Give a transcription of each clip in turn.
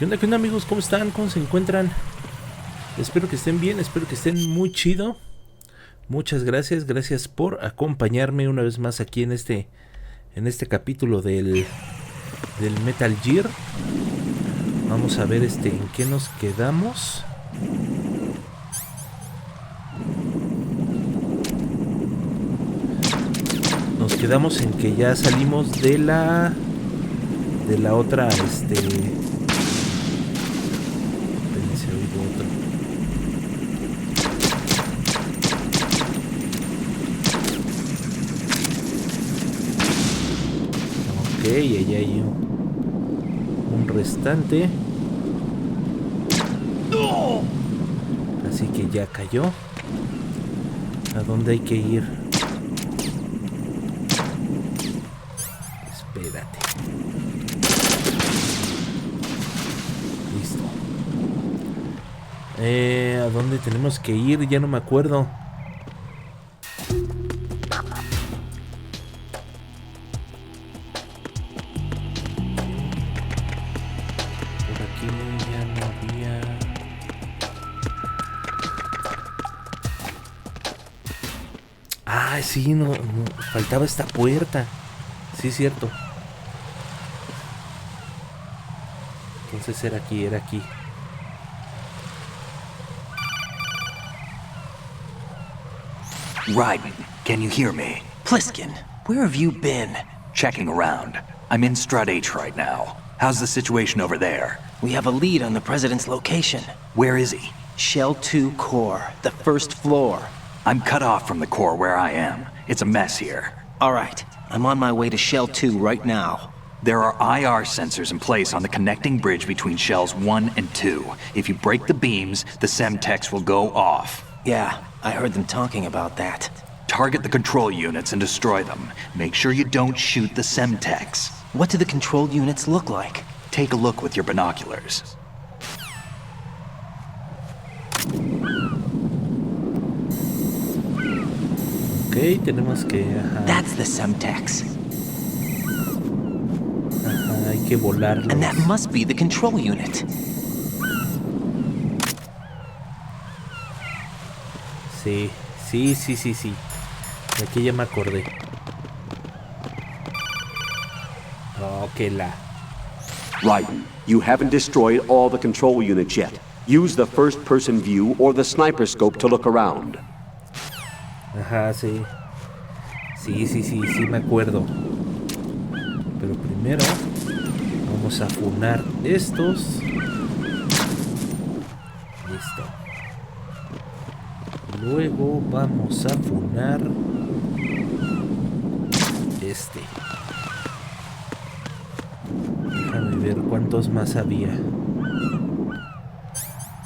Qué onda amigos? ¿Cómo están? ¿Cómo se encuentran? Espero que estén bien, espero que estén muy chido. Muchas gracias, gracias por acompañarme una vez más aquí en este capítulo del Metal Gear. Vamos a ver en qué nos quedamos. Nos quedamos en que ya salimos de la otra Espérense, oigo otro. Ok, ahí hay un restante. Así que ya cayó. ¿A dónde hay que ir? Espérate. Listo. ¿A dónde tenemos que ir? Ya no me acuerdo. Por aquí ya no había. Ah, sí, no, faltaba esta puerta. Sí, es cierto. Entonces era aquí, Raiden, can you hear me? Pliskin, where have you been? Checking around. I'm in Strut H right now. How's the situation over there? We have a lead on the president's location. Where is he? Shell 2 core, the first floor. I'm cut off from the core where I am. It's a mess here. All right, I'm on my way to Shell 2 right now. There are IR sensors in place on the connecting bridge between Shells 1 and 2. If you break the beams, the Semtex will go off. Yeah, I heard them talking about that. Target the control units and destroy them. Make sure you don't shoot the Semtex. What do the control units look like? Take a look with your binoculars. Ok, tenemos que... Ajá. That's the Semtex. Ajá, hay que volarlos. And that must be the control unit. Sí. De aquí ya me acordé. Oh, que la... Raiden, you haven't destroyed all the control units yet. Use the first-person view or the sniper scope to look around. Ajá, sí. Sí me acuerdo. Pero primero vamos a funar estos. Listo. Luego vamos a funar este. Déjame ver cuántos más había.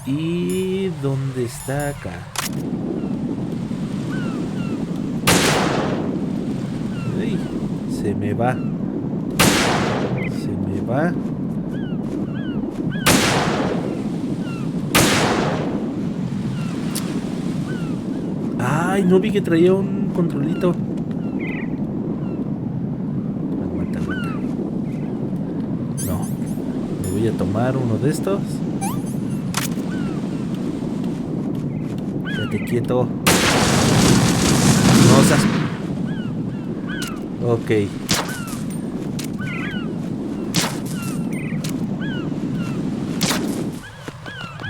¿Y dónde está acá? Ay, se me va. Ay, no vi que traía un controlito. Aguanta. No. Me voy a tomar uno de estos. Quédate quieto. No seas... Ok.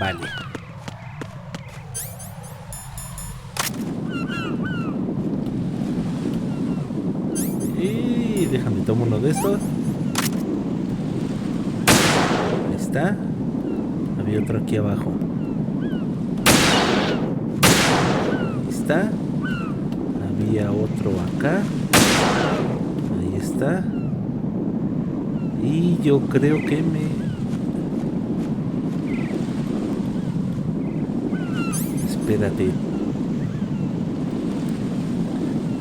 Vale. Y déjame tomar uno de estos. Ahí está. Había otro aquí abajo. Ahí está. Había otro acá. Ahí está. Y yo creo que Espérate.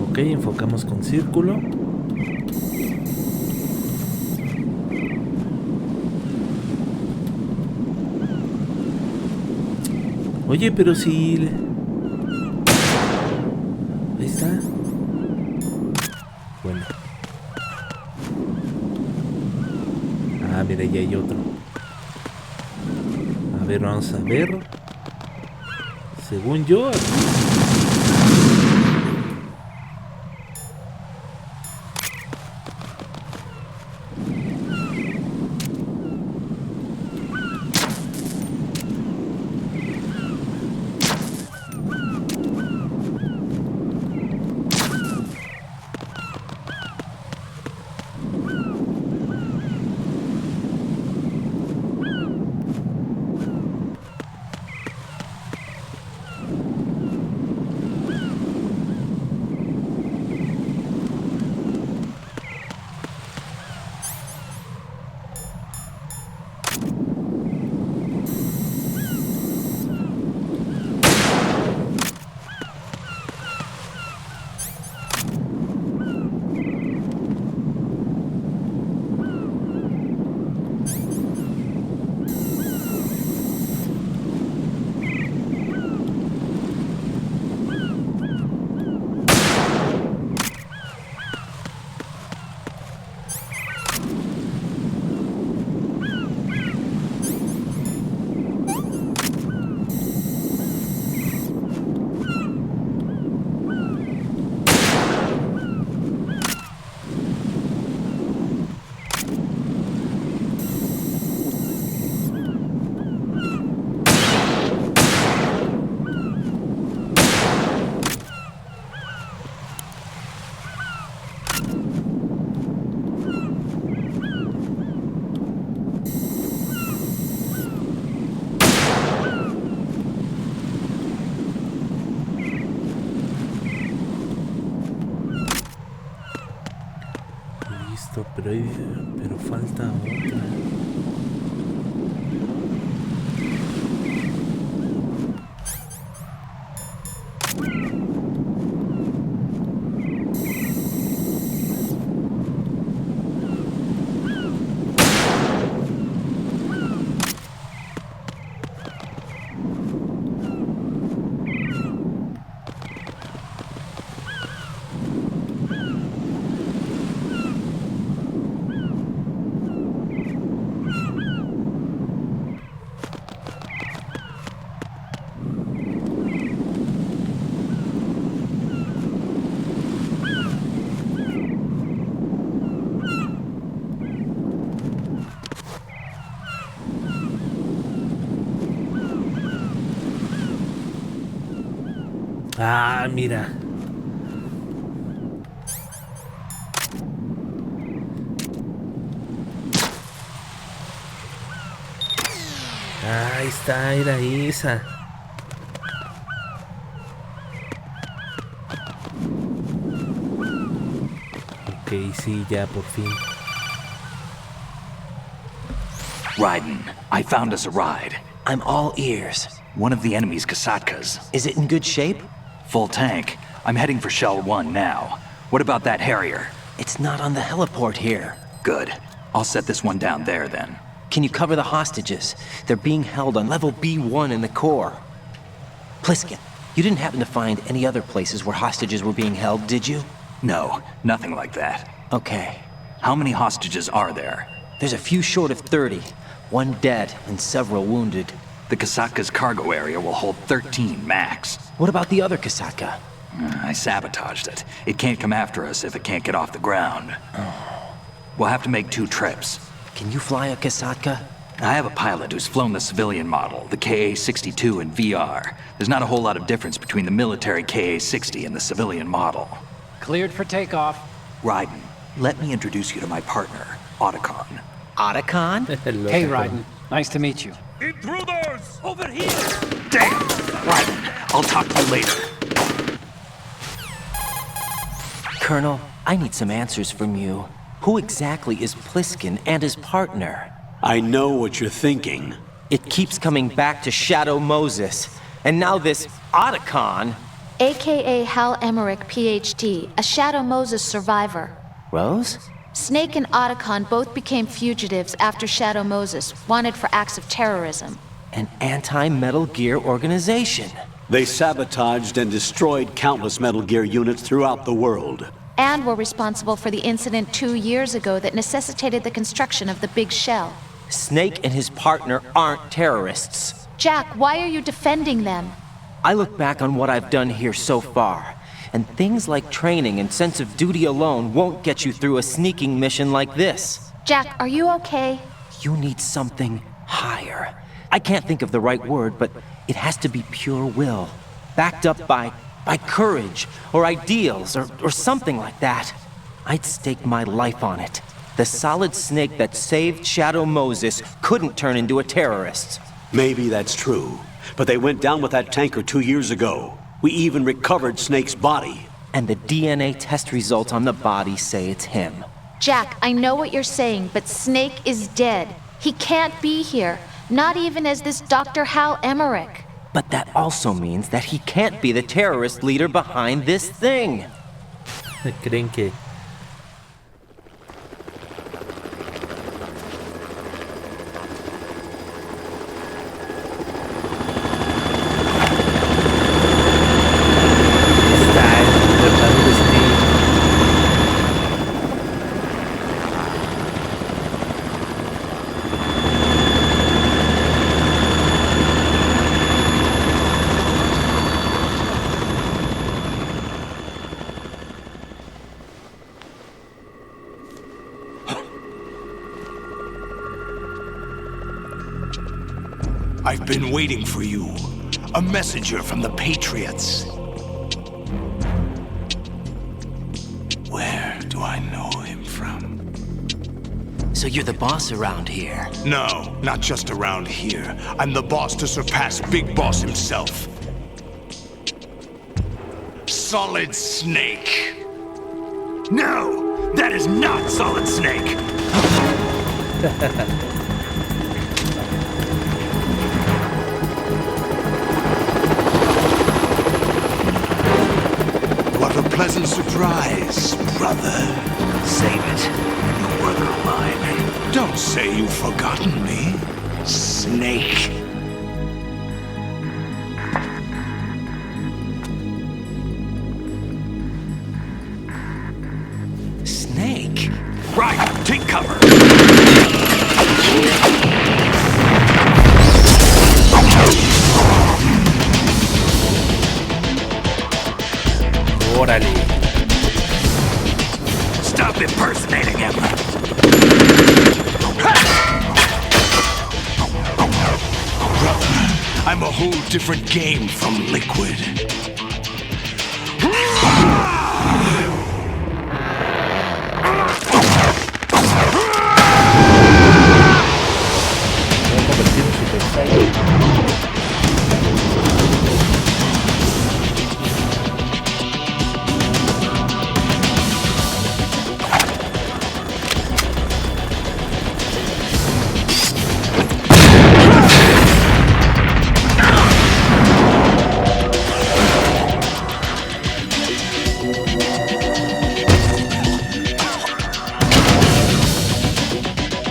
Ok, enfocamos con círculo. Oye, pero si... Ahí está. Bueno. Ah, mira, ya hay otro. A ver, vamos a ver. Según yo... Pero falta otra. Ah, mira. Ahí está, era esa. Ok, sí, ya por fin. Raiden, I found us a ride. I'm all ears. One of the enemy's Kasatkas. Is it in good shape? Full tank. I'm heading for Shell 1 now. What about that Harrier? It's not on the heliport here. Good. I'll set this one down there then. Can you cover the hostages? They're being held on level B1 in the core. Pliskin, you didn't happen to find any other places where hostages were being held, did you? No, nothing like that. Okay. How many hostages are there? There's a few short of 30. One dead and several wounded. The Kasatka's cargo area will hold 13 max. What about the other Kasatka? I sabotaged it. It can't come after us if it can't get off the ground. We'll have to make 2 trips. Can you fly a Kasatka? I have a pilot who's flown the civilian model, the KA-62 in VR. There's not a whole lot of difference between the military KA-60 and the civilian model. Cleared for takeoff. Raiden, let me introduce you to my partner, Otacon. Otacon? Hey, Raiden. Nice to meet you. Intruders! Over here! Damn! Raiden, I'll talk to you later. Colonel, I need some answers from you. Who exactly is Pliskin and his partner? I know what you're thinking. It keeps coming back to Shadow Moses. And now this Otacon... AKA Hal Emmerich, PhD, a Shadow Moses survivor. Rose? Snake and Otacon both became fugitives after Shadow Moses, wanted for acts of terrorism. An anti-Metal Gear organization. They sabotaged and destroyed countless Metal Gear units throughout the world. And were responsible for the incident 2 years ago that necessitated the construction of the Big Shell. Snake and his partner aren't terrorists. Jack, why are you defending them? I look back on what I've done here so far, and things like training and sense of duty alone won't get you through a sneaking mission like this. Jack, are you okay? You need something higher. I can't think of the right word, but it has to be pure will, backed up by courage, or ideals, or something like that. I'd stake my life on it. The solid snake that saved Shadow Moses couldn't turn into a terrorist. Maybe that's true, but they went down with that tanker 2 years ago. We even recovered Snake's body. And the DNA test results on the body say it's him. Jack, I know what you're saying, but Snake is dead. He can't be here, not even as this Dr. Hal Emmerich. But that also means that he can't be the terrorist leader behind this thing. ¿Creen que I've been waiting for you. A messenger from the Patriots. Where do I know him from? So you're the boss around here? No, not just around here. I'm the boss to surpass Big Boss himself. Solid Snake. No! That is not Solid Snake! What a pleasant surprise, brother. Save it. You brother of mine. Don't say you've forgotten me, Snake. Snake? Right, take cover. órale? Stop impersonating him. Brother, I'm a whole different game from Liquid.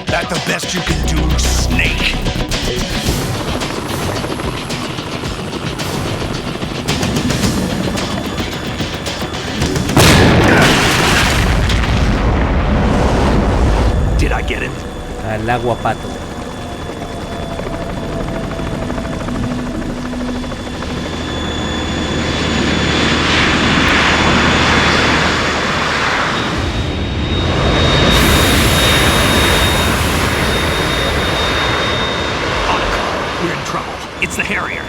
That the best you can do, Snake? Did I get it? Al agua pato. We're in trouble. It's the Harrier.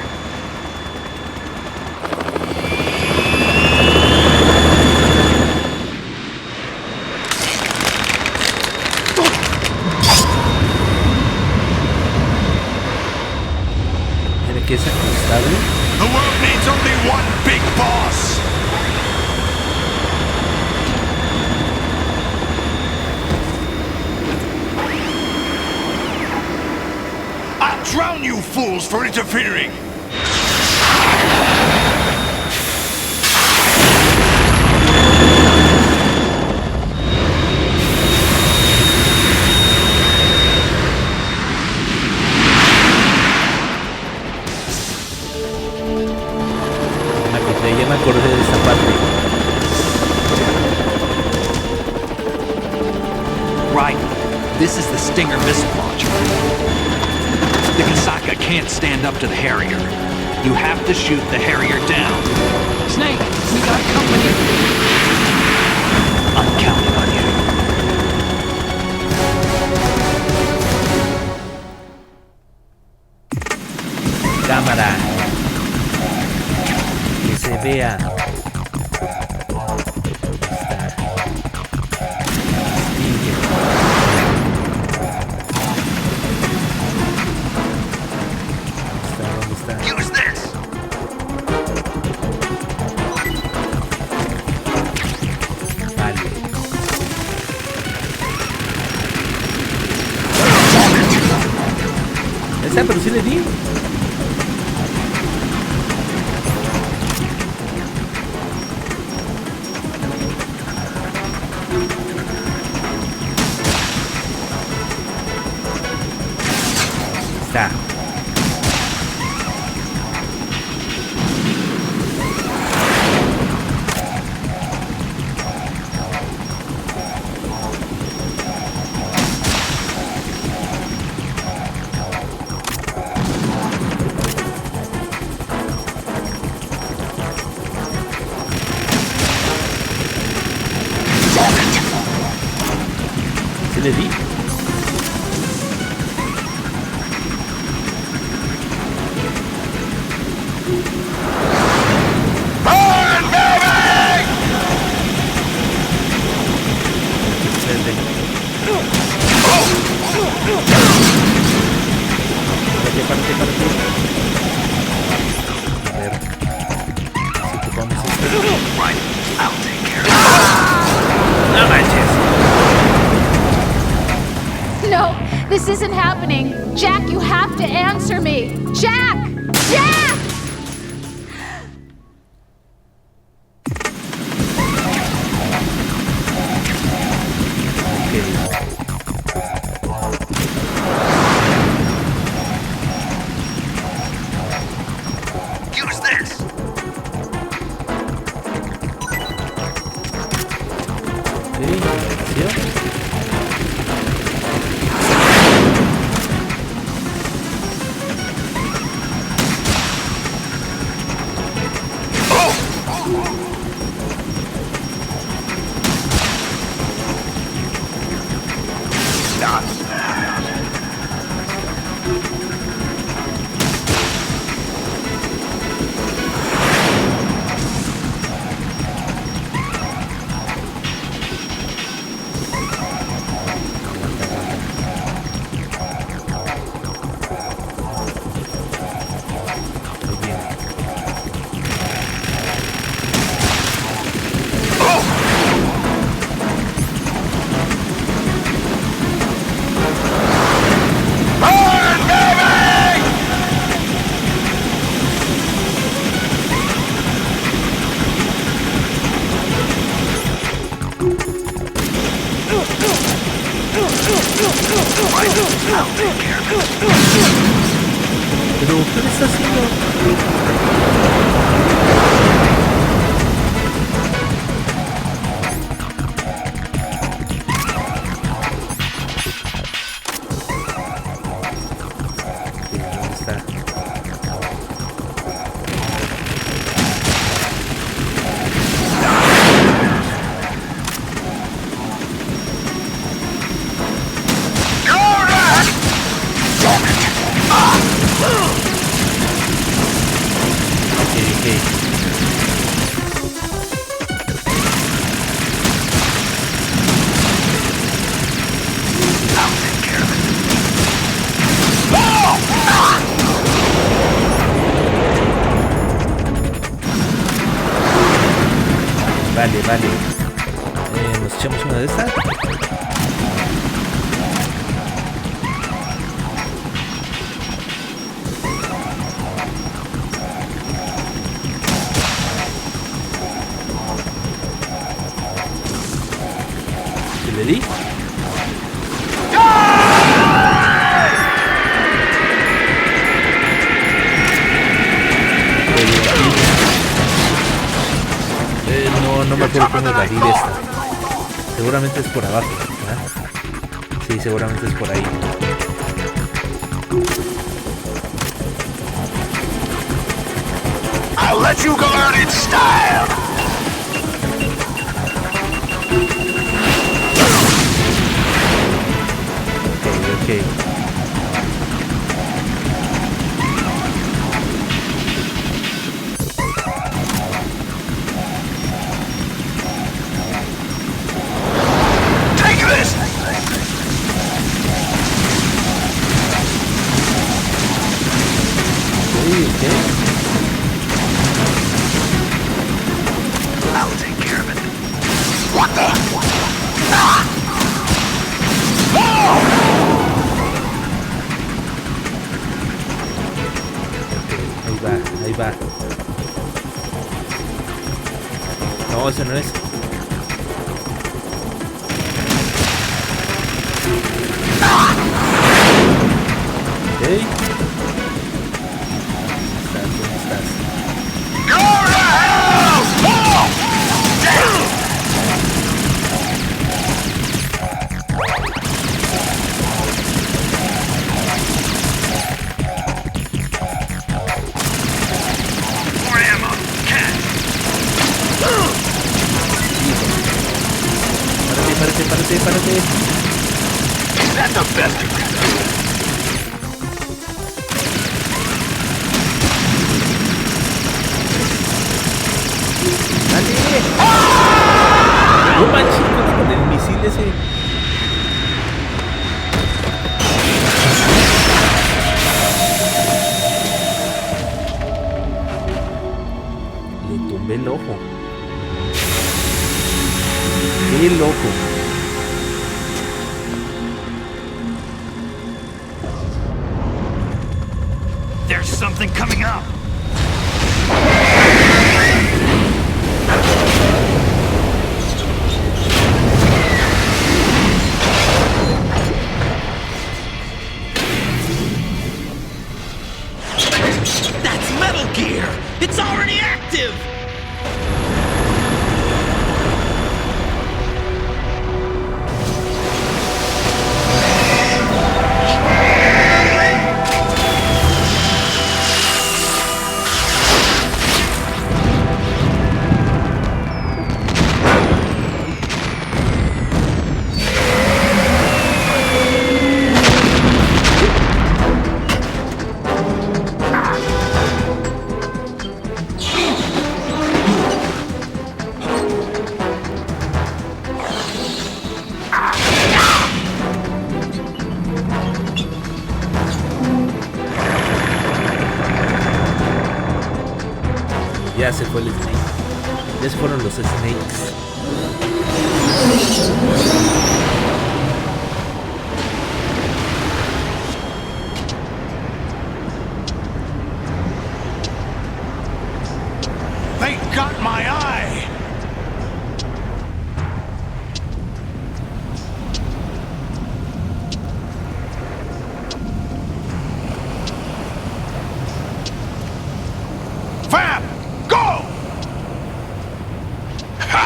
Tiene que ser ajustable. The world needs only one big boss! I'll drown you fools for interfering! Ya me acordé de esa parte. Right. This is the Stinger missile launcher. The Kasaka can't stand up to the Harrier. You have to shoot the Harrier down. Snake, we got company. I'm counting on you. Cámara. Que se vea. Use this. Vale. Esa, pero sí le di. Está. ¿Sí le di? No, this isn't happening. Jack, you have to answer me. Jack! Jack! Use this. Pero, ¿qué le está haciendo? ¿Dónde está? Vale. Nos echamos una de estas. ¿Qué le di? No me acuerdo cómo es la vida esta. Seguramente es por abajo, ¿verdad? Sí. Sí, seguramente es por ahí. I'll let you go out in style. Ok. Take this. Ok. I'll take care of it. What the? Ah! Oh! Ahí va. No, ese no es. Ok. ¿Dónde estás? Go to hell! Oh! Damn! More ammo. Cat. Párate. Is that the best you can do? ¡Dale! No manches, con el misil ese. Le tumbé el ojo. ¡Qué loco! There's something coming up. That's Metal Gear! It's already active! Ya se fue el Snake. Ya se fueron los Snakes. They got my eye. Fab, go! Ha!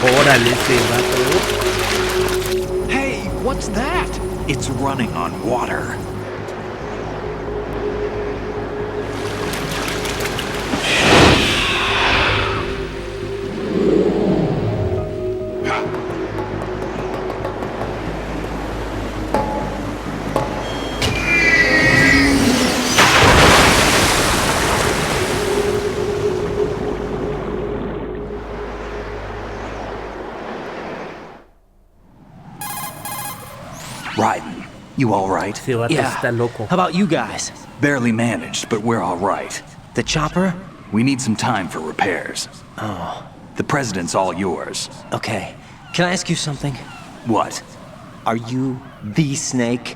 Órale, ese vato. Hey, what's that? It's running on water. Raiden, you all right? Ese vato está loco. How about you guys? Barely managed, but we're all right. The chopper? We need some time for repairs. Oh, The president's all yours. okay. Can I ask you something? What? Are you the Snake?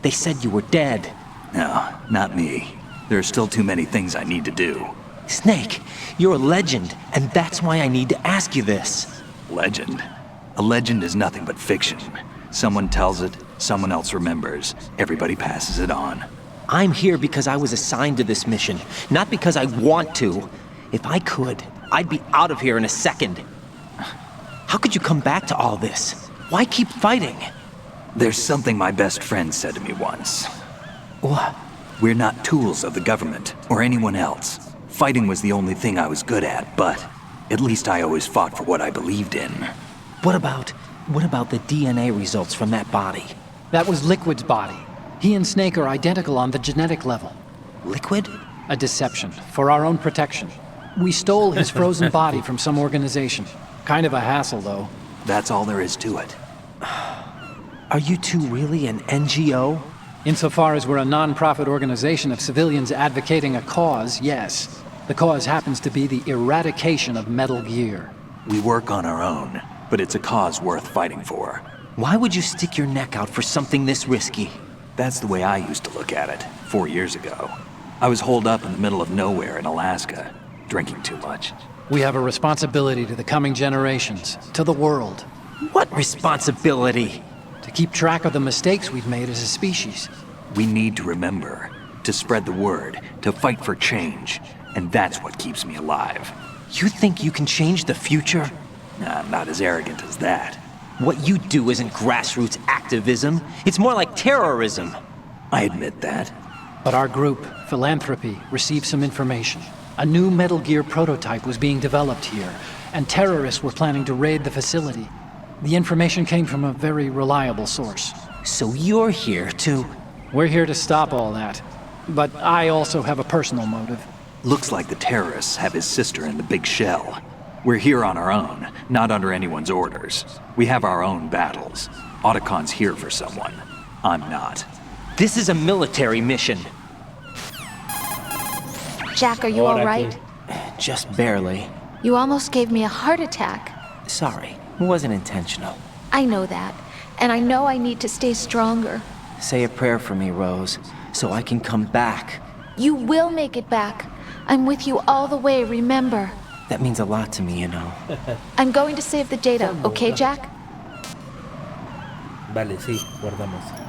They said you were dead. No, not me. There are still too many things I need to do. Snake, you're a legend, and that's why I need to ask you this. Legend? A legend is nothing but fiction. Someone tells it, someone else remembers. Everybody passes it on. I'm here because I was assigned to this mission, not because I want to. If I could, I'd be out of here in a second. How could you come back to all this? Why keep fighting? There's something my best friend said to me once. What? We're not tools of the government or anyone else. Fighting was the only thing I was good at, but at least I always fought for what I believed in. What about the DNA results from that body? That was Liquid's body. He and Snake are identical on the genetic level. Liquid? A deception, for our own protection. We stole his frozen body from some organization. Kind of a hassle, though. That's all there is to it. Are you two really an NGO? Insofar as we're a non-profit organization of civilians advocating a cause, yes. The cause happens to be the eradication of Metal Gear. We work on our own, but it's a cause worth fighting for. Why would you stick your neck out for something this risky? That's the way I used to look at it 4 years ago. I was holed up in the middle of nowhere in Alaska, drinking too much. We have a responsibility to the coming generations, to the world. What responsibility? To keep track of the mistakes we've made as a species. We need to remember, to spread the word, to fight for change, and that's what keeps me alive. You think you can change the future? I'm not as arrogant as that. What you do isn't grassroots activism. It's more like terrorism. I admit that. But our group, Philanthropy, received some information. A new Metal Gear prototype was being developed here, and terrorists were planning to raid the facility. The information came from a very reliable source. So you're here to... We're here to stop all that. But I also have a personal motive. Looks like the terrorists have his sister in the big shell. We're here on our own, not under anyone's orders. We have our own battles. Otacon's here for someone. I'm not. This is a military mission. Jack, are you all right? Just barely. You almost gave me a heart attack. Sorry, it wasn't intentional. I know that, and I know I need to stay stronger. Say a prayer for me, Rose, so I can come back. You will make it back. I'm with you all the way, remember. That means a lot to me, you know. I'm going to save the data, okay, Jack? Vale, sí, guardamos.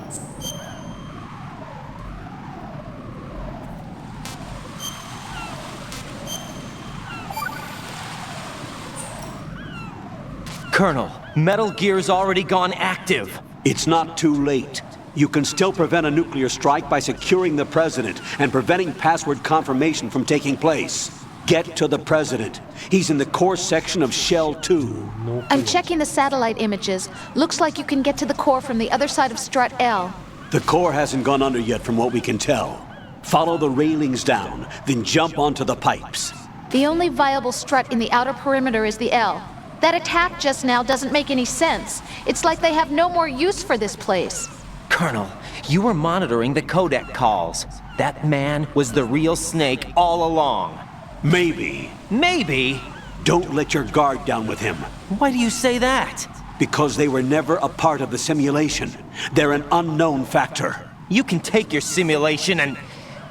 Colonel, Metal Gear's already gone active. It's not too late. You can still prevent a nuclear strike by securing the President and preventing password confirmation from taking place. Get to the President. He's in the core section of Shell 2. I'm checking the satellite images. Looks like you can get to the core from the other side of Strut L. The core hasn't gone under yet from what we can tell. Follow the railings down, then jump onto the pipes. The only viable strut in the outer perimeter is the L. That attack just now doesn't make any sense. It's like they have no more use for this place. Colonel, you were monitoring the codec calls. That man was the real Snake all along. Maybe. Maybe? Don't let your guard down with him. Why do you say that? Because they were never a part of the simulation. They're an unknown factor. You can take your simulation and...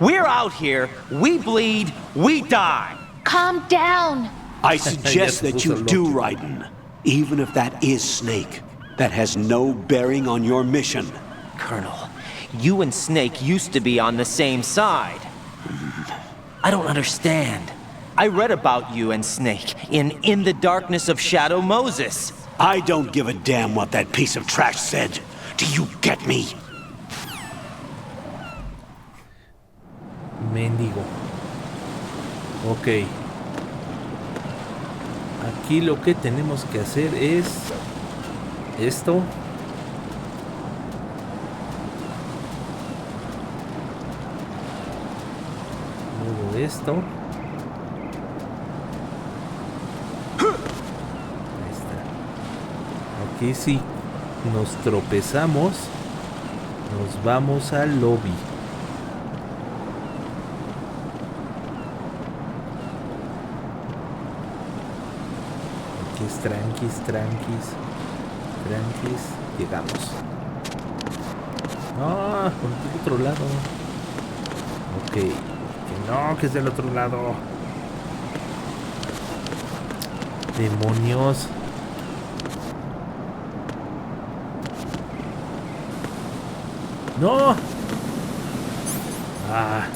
We're out here, we bleed, we die. Calm down. I suggest that you do, Raiden. Even if that is Snake, that has no bearing on your mission. Colonel, you and Snake used to be on the same side. I don't understand. I read about you and Snake in the Darkness of Shadow Moses. I don't give a damn what that piece of trash said. Do you get me? Mendigo. Ok. Aquí lo que tenemos que hacer es esto. Luego esto. Ahí está. Aquí sí nos tropezamos, nos vamos al lobby. Tranquis, llegamos. No, por el otro lado. Ok. Que no, que es del otro lado. Demonios. No. Ah.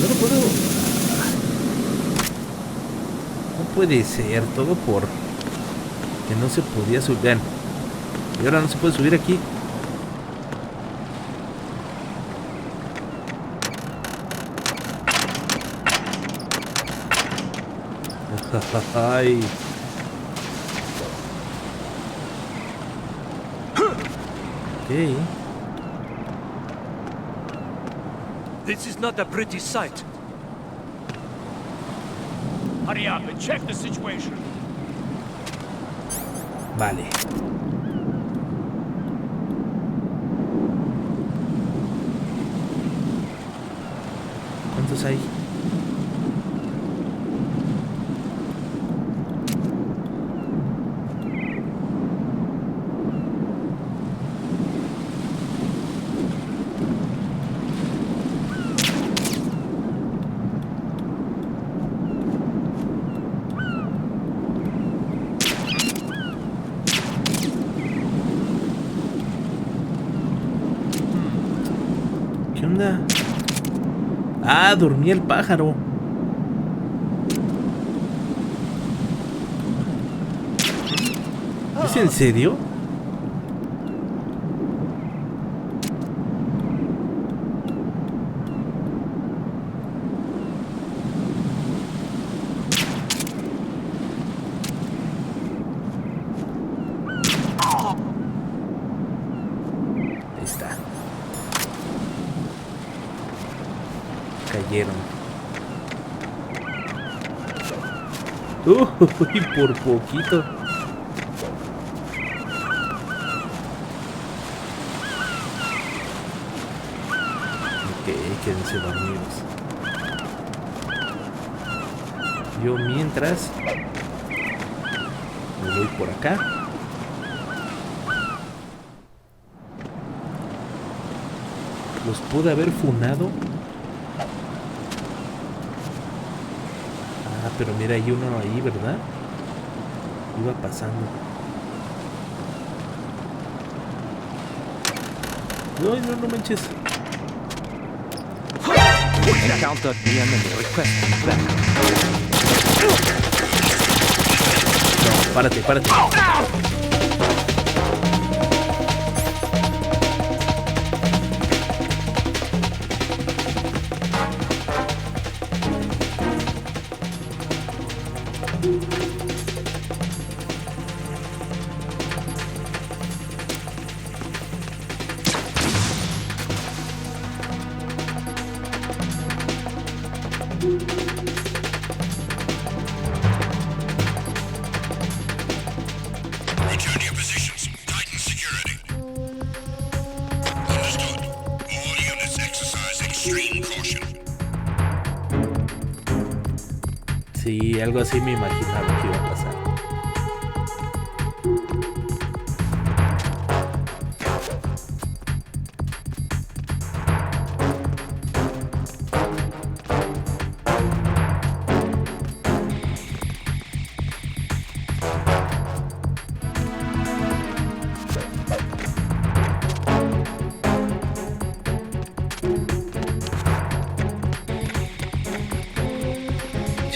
No lo puedo. No puede ser, todo por que no se podía subir. Vean. Y ahora no se puede subir aquí. Ay. Ok. This is not a pretty sight. Hurry up and check the situation. Vale. ¿Cuántos hay? ¿Qué onda? Ah, dormía el pájaro. ¿Es en serio? Ahí está. Cayeron. Uy, por poquito. Ok, quédense dormidos. Yo mientras me voy por acá. Los pude haber funado. Ah, pero mira, hay uno ahí, ¿verdad? Iba pasando. No, no, no manches. Encounter the enemy. Request backup. No, párate, párate. Return to your positions. Tighten security. Understood. All units exercise extreme caution. Sí, algo así me imaginaba que iba a pasar.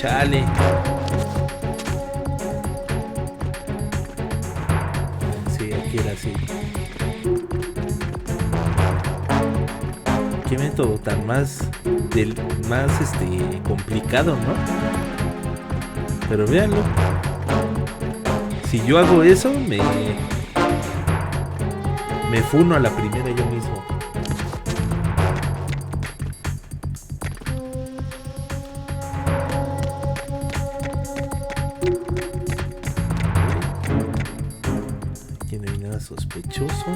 Chale. Sí, aquí era así. Qué método tan más complicado, ¿no? Pero véanlo. Si yo hago eso, me funo a la primera yo mismo. Aquí no hay nada sospechoso.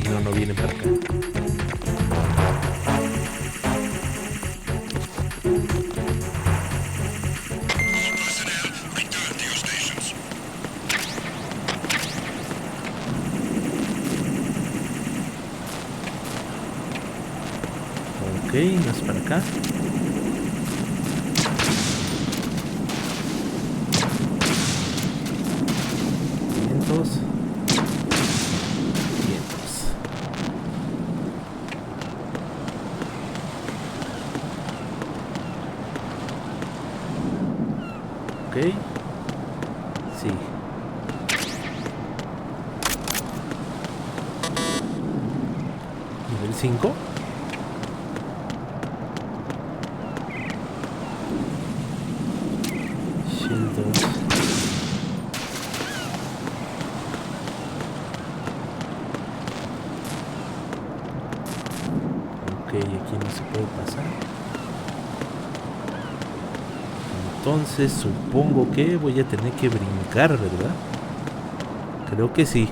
no vienen para acá. Ok, no es para acá. Ok. Sí. Nivel 5. Shield 2. Ok, aquí no se puede pasar. Entonces supongo que voy a tener que brincar, ¿verdad? Creo que sí.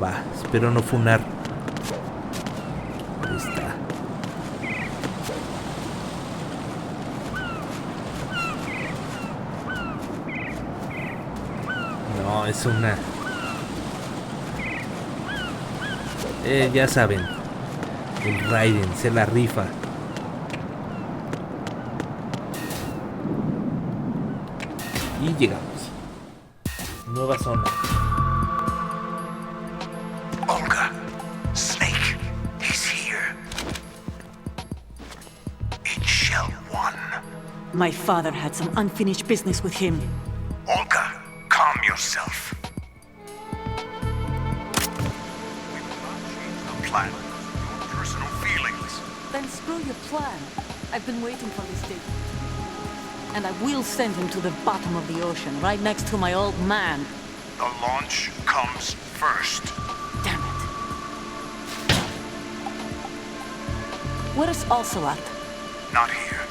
Va, espero no funar. Ahí está. No, es una... ya saben. El Raiden se la rifa. Y llegamos. Nueva zona. Olga, Snake, he's here. In Shell 1. My father had some unfinished business with him. Olga, calm yourself. We will not change the plan. Your personal feelings. Then screw your plan. I've been waiting for this day. And I will send him to the bottom of the ocean, right next to my old man. The launch comes first. Damn it. Where's Ocelot? Not here.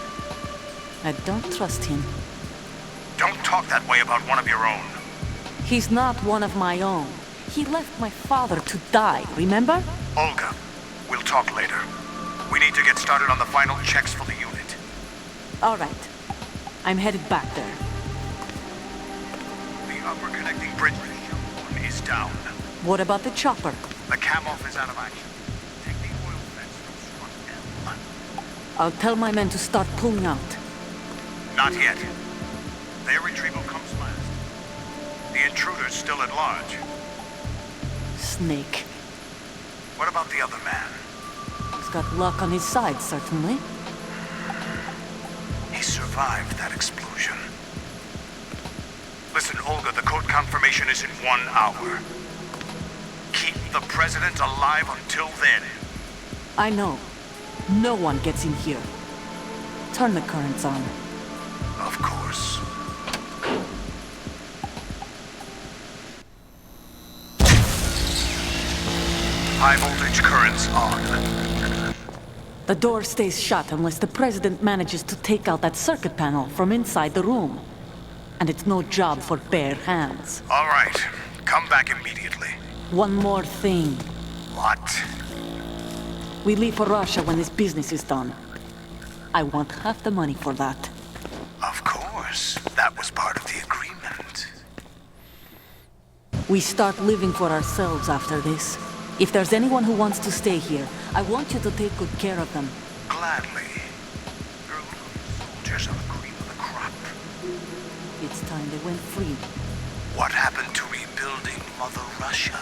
I don't trust him. Don't talk that way about one of your own. He's not one of my own. He left my father to die, remember? Olga, we'll talk later. We need to get started on the final checks for the unit. All right. I'm headed back there. The upper connecting bridge is down. What about the chopper? The cam-off is out of action. Take the oil fence from strut L. I'll tell my men to start pulling out. Not yet. Their retrieval comes last. The intruder's still at large. Snake. What about the other man? He's got luck on his side, certainly. He survived that explosion. Listen, Olga, the code confirmation is in 1 hour. Keep the president alive until then. I know. No one gets in here. Turn the currents on. Of course. High voltage currents on. The door stays shut unless the president manages to take out that circuit panel from inside the room. And it's no job for bare hands. All right. Come back immediately. One more thing. What? We leave for Russia when this business is done. I want half the money for that. Of course. That was part of the agreement. We start living for ourselves after this. If there's anyone who wants to stay here, I want you to take good care of them. Gladly. Your soldiers are the cream of the crop. It's time they went free. What happened to rebuilding Mother Russia?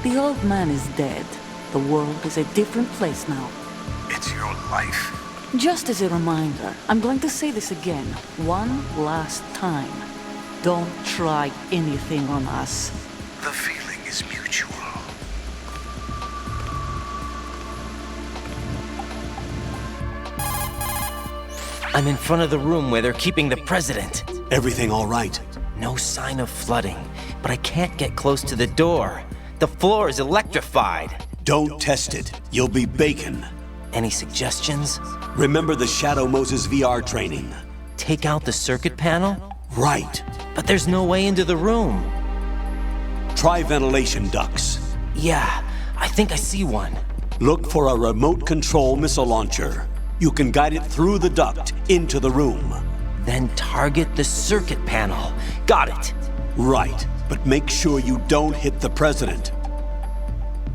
The old man is dead. The world is a different place now. It's your life. Just as a reminder, I'm going to say this again, one last time. Don't try anything on us. The feeling is mutual. I'm in front of the room where they're keeping the president. Everything all right? No sign of flooding, but I can't get close to the door. The floor is electrified. Don't test it. You'll be bacon. Any suggestions? Remember the Shadow Moses VR training? Take out the circuit panel? Right. But there's no way into the room. Try ventilation ducts. Yeah, I think I see one. Look for a remote control missile launcher. You can guide it through the duct into the room. Then target the circuit panel. Got it. Right, but make sure you don't hit the president.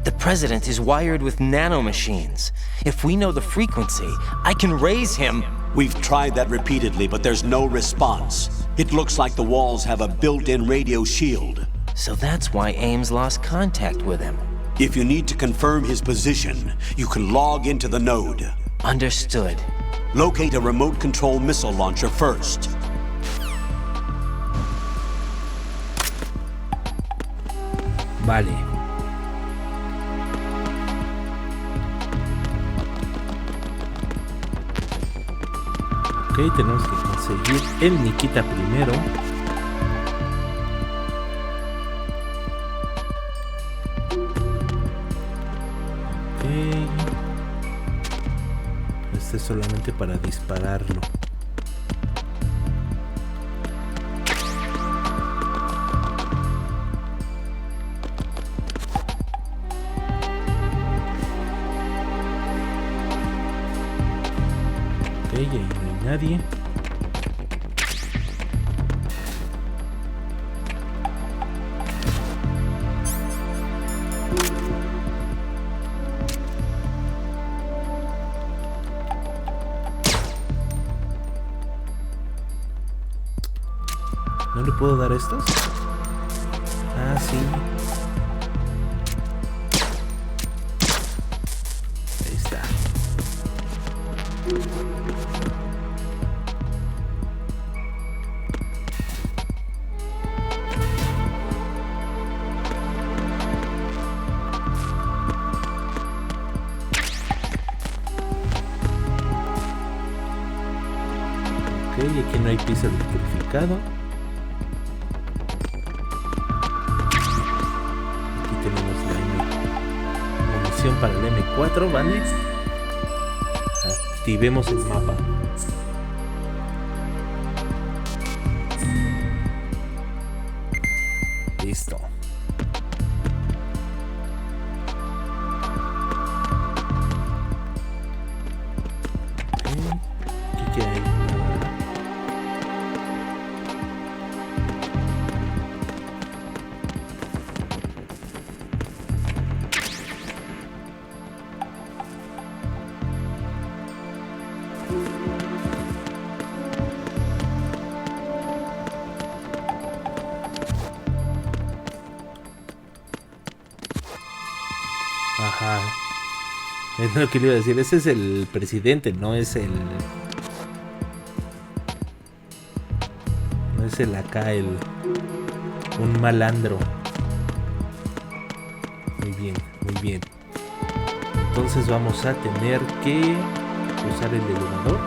The president is wired with nanomachines. If we know the frequency, I can raise him. We've tried that repeatedly, but there's no response. It looks like the walls have a built-in radio shield. So that's why Ames lost contact with him. If you need to confirm his position, you can log into the node. Understood. Locate a remote control missile launcher first. Vale. Ok, tenemos que conseguir el Nikita primero. Este es solamente para dispararlo. Ok, ahí no hay nadie. ¿No le puedo dar estos? Ah, sí. Ahí está. Ok, aquí no hay piso electrificado. Para el M4, ¿vale? Activemos el mapa. Listo. Aquí que hay. Ajá. Es lo que le iba a decir. Ese es el presidente, no es el... No es el acá, un malandro. Muy bien, muy bien. Entonces vamos a tener que usar el elevador.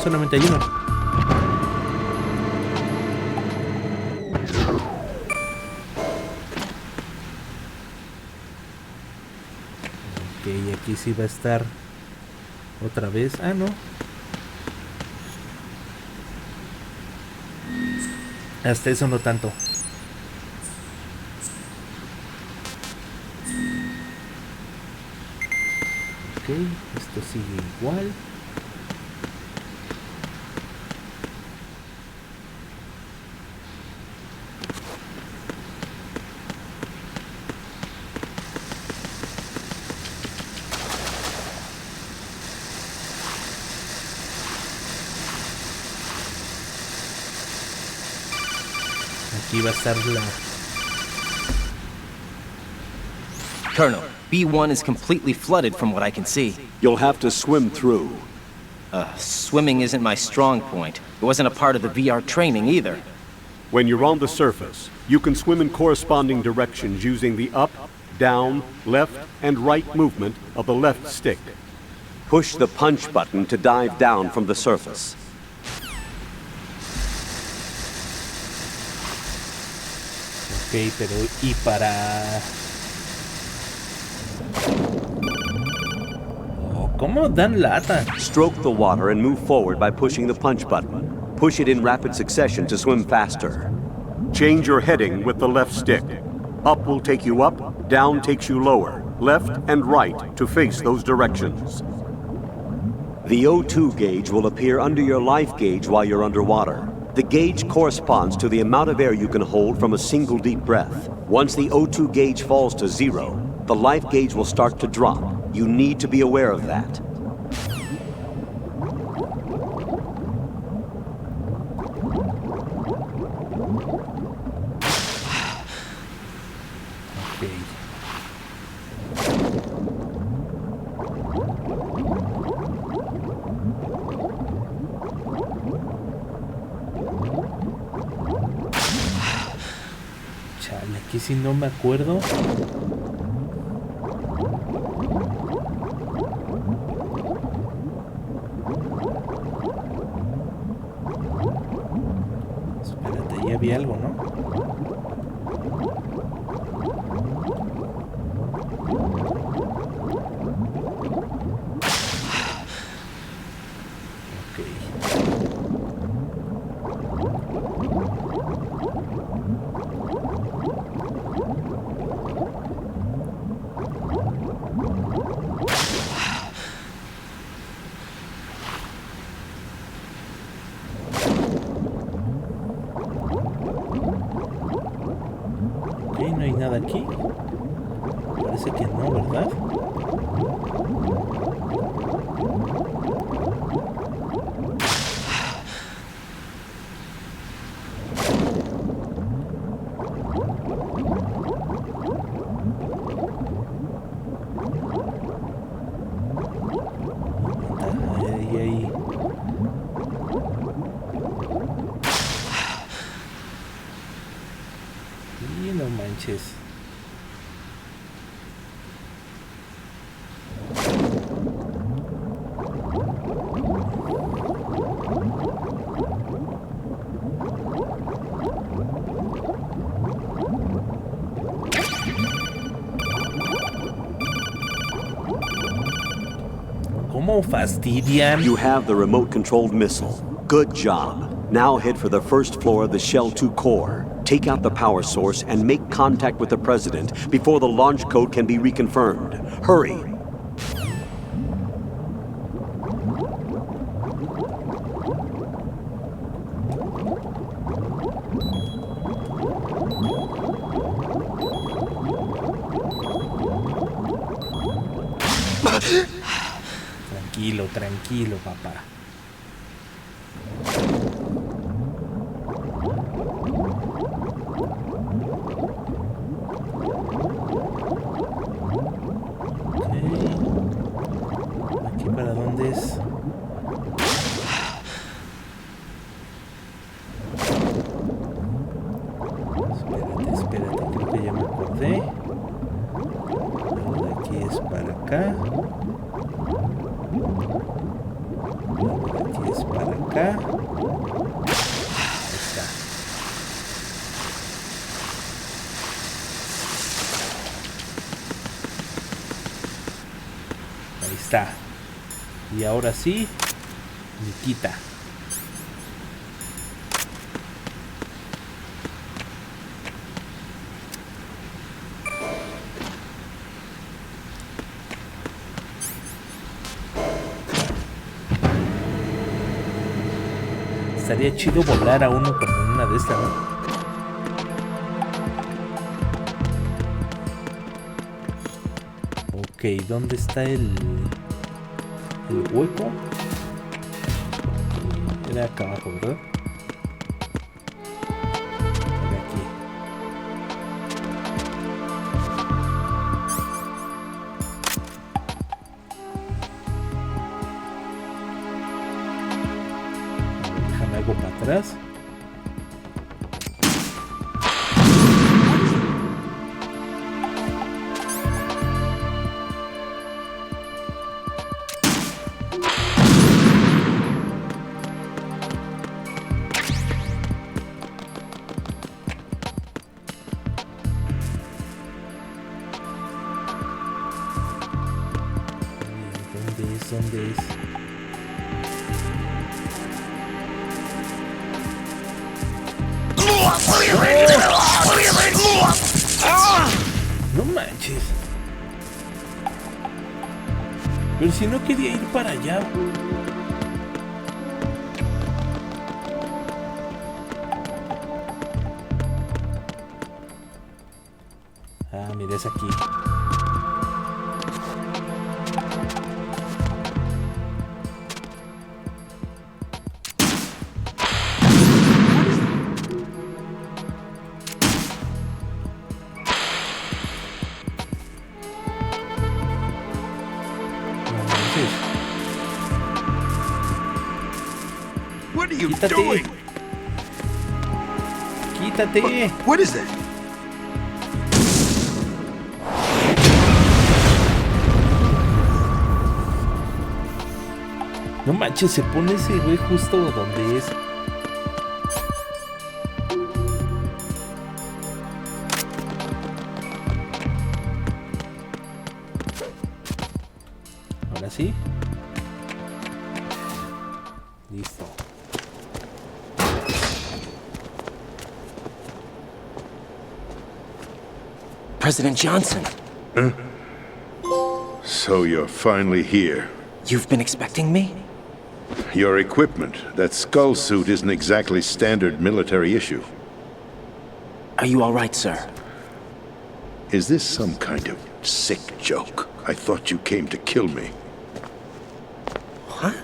Solamente hay uno. Ok, aquí sí va a estar otra vez. Ah, no. Hasta eso no tanto. Ok, esto sigue igual. Aquí va a estar la... Colonel, B1 is completely flooded from what I can see. You'll have to swim through. Swimming isn't my strong point. It wasn't a part of the VR training either. When you're on the surface, you can swim in corresponding directions using the up, down, left, and right movement of the left stick. Push the punch button to dive down from the surface. Ok, pero ¿y para...? ¿Cómo dan lata? Stroke the water and move forward by pushing the punch button. Push it in rapid succession to swim faster. Change your heading with the left stick. Up will take you up, down takes you lower, left and right to face those directions. The O2 gauge will appear under your life gauge while you're underwater. The gauge corresponds to the amount of air you can hold from a single deep breath. Once the O2 gauge falls to 0, the life gauge will start to drop. You need to be aware of that. Chale, aquí sí no me acuerdo. Espérate, ahí había algo, ¿no? No hay nada aquí. Parece que no, ¿verdad? Ahí. Y no manches. ¿Cómo fastidian? You have the remote-controlled missile. Good job. Now head for the first floor of the Shell 2 core. Take out the power source and make contact with the President before the launch code can be reconfirmed. Hurry! Tranquilo, tranquilo, papá. ¿Aquí para dónde es? Espérate, creo que ya me acordé. De aquí es para acá. De aquí es para acá. Ahí está. Ahí está. Y ahora sí, me quita. Estaría chido volar a uno con una de estas, ¿no? Ok, ¿dónde está el hueco? Era acá abajo, ¿verdad? Era aquí. Déjame algo para atrás. No manches. Pero si no quería ir para allá. Ah, mira, es aquí. What are you Quítate. doing? Quítate. What is that? No manches, se pone ese güey justo donde es. Ahora sí. Listo. President Johnson, So you're finally here. you've been expecting me? Your equipment, that skull suit isn't exactly standard military issue. Are you all right, sir? Is this some kind of sick joke? I thought you came to kill me. What?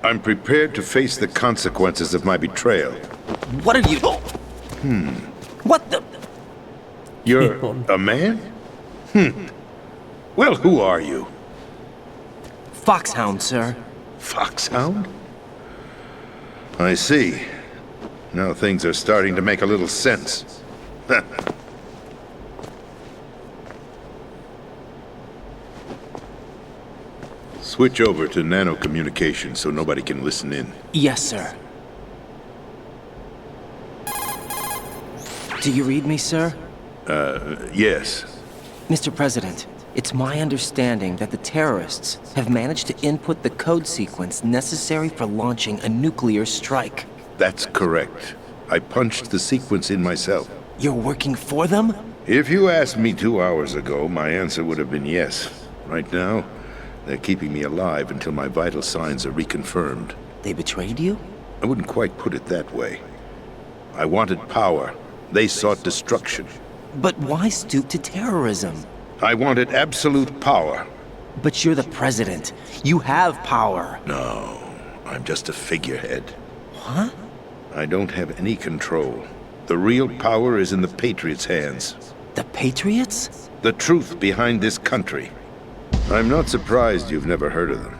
I'm prepared to face the consequences of my betrayal. What are you... What the... You're a man? Well, who are you? Foxhound, sir. Foxhound? I see. Now things are starting to make a little sense. Switch over to nano-communication so nobody can listen in. Yes, sir. Do you read me, sir? Yes. Mr. President, it's my understanding that the terrorists have managed to input the code sequence necessary for launching a nuclear strike. That's correct. I punched the sequence in myself. You're working for them? If you asked me 2 hours ago, my answer would have been yes. Right now, they're keeping me alive until my vital signs are reconfirmed. They betrayed you? I wouldn't quite put it that way. I wanted power. They sought destruction. But why stoop to terrorism? I wanted absolute power. But you're the president. You have power. No, I'm just a figurehead. Huh? I don't have any control. The real power is in the Patriots' hands. The Patriots? The truth behind this country. I'm not surprised you've never heard of them.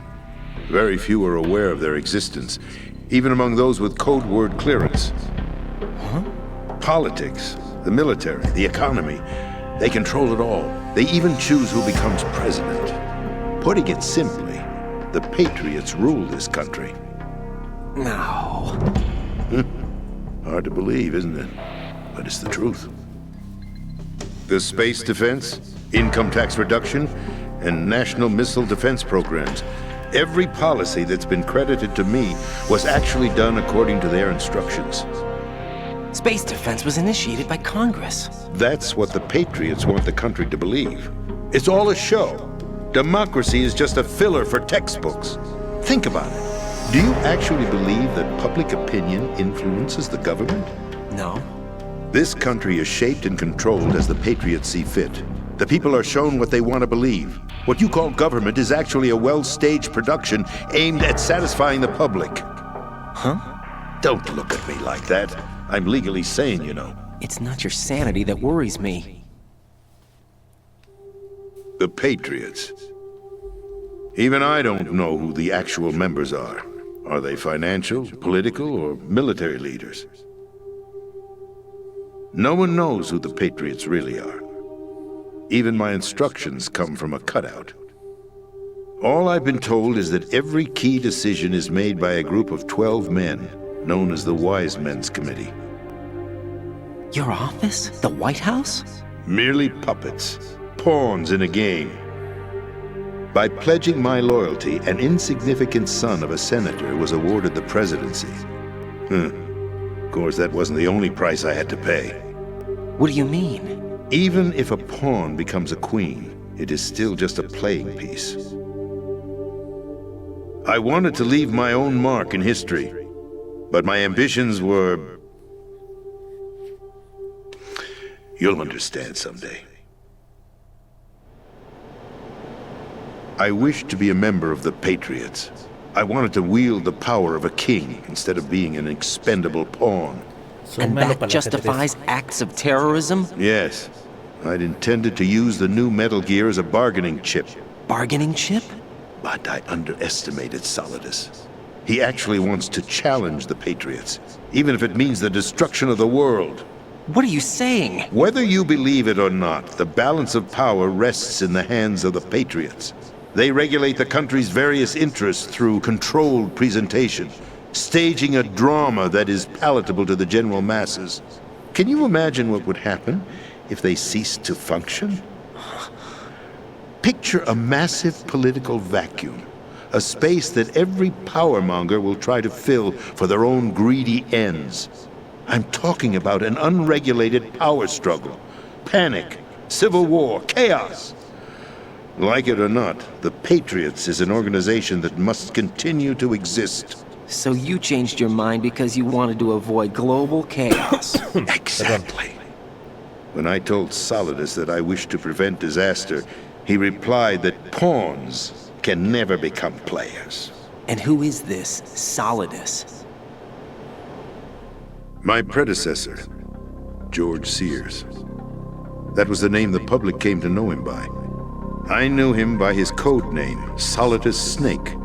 Very few are aware of their existence, even among those with code word clearance. Huh? Politics, the military, the economy, they control it all. They even choose who becomes president. Putting it simply, the Patriots rule this country. No. Hard to believe, isn't it? But it's the truth. The space defense, income tax reduction, and national missile defense programs. Every policy that's been credited to me was actually done according to their instructions. Space defense was initiated by Congress. That's what the Patriots want the country to believe. It's all a show. Democracy is just a filler for textbooks. Think about it. Do you actually believe that public opinion influences the government? No. This country is shaped and controlled as the Patriots see fit. The people are shown what they want to believe. What you call government is actually a well-staged production aimed at satisfying the public. Huh? Don't look at me like that. I'm legally sane, you know. It's not your sanity that worries me. The Patriots. Even I don't know who the actual members are. Are they financial, political, or military leaders? No one knows who the Patriots really are. Even my instructions come from a cutout. All I've been told is that every key decision is made by a group of 12 men, known as the Wise Men's Committee. Your office? The White House? Merely puppets, pawns in a game. By pledging my loyalty, an insignificant son of a senator was awarded the presidency. Of course, that wasn't the only price I had to pay. What do you mean? Even if a pawn becomes a queen, it is still just a playing piece. I wanted to leave my own mark in history, but my ambitions were... You'll understand someday. I wished to be a member of the Patriots. I wanted to wield the power of a king instead of being an expendable pawn. And that justifies acts of terrorism? Yes. I'd intended to use the new Metal Gear as a bargaining chip. Bargaining chip? But I underestimated Saludos. He actually wants to challenge the Patriots, even if it means the destruction of the world. What are you saying? Whether you believe it or not, the balance of power rests in the hands of the Patriots. They regulate the country's various interests through controlled presentation, staging a drama that is palatable to the general masses. Can you imagine what would happen if they ceased to function? Picture a massive political vacuum, a space that every powermonger will try to fill for their own greedy ends. I'm talking about an unregulated power struggle, panic, civil war, chaos. Like it or not, the Patriots is an organization that must continue to exist. So you changed your mind because you wanted to avoid global chaos. Exactly. When I told Saludos that I wished to prevent disaster, he replied that pawns can never become players. And who is this Saludos? My predecessor, George Sears. That was the name the public came to know him by. I knew him by his code name, Solidus Snake.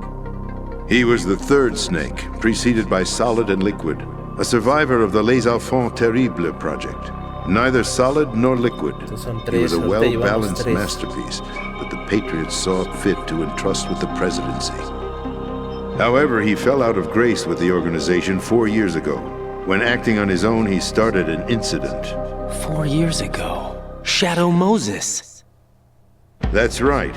He was the third snake, preceded by Solid and Liquid, a survivor of the Les Enfants Terribles project. Neither solid nor liquid. He was a well-balanced masterpiece that the Patriots saw fit to entrust with the presidency. However, he fell out of grace with the organization 4 years ago. When acting on his own, he started an incident. 4 years ago? Shadow Moses. That's right.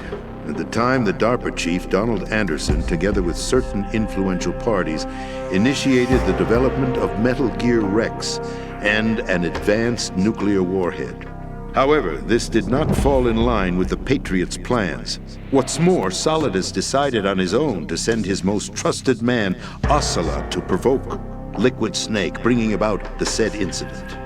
At the time, the DARPA chief, Donald Anderson, together with certain influential parties, initiated the development of Metal Gear Rex and an advanced nuclear warhead. However, this did not fall in line with the Patriots' plans. What's more, Saludos decided on his own to send his most trusted man, Ocelot, to provoke Liquid Snake, bringing about the said incident.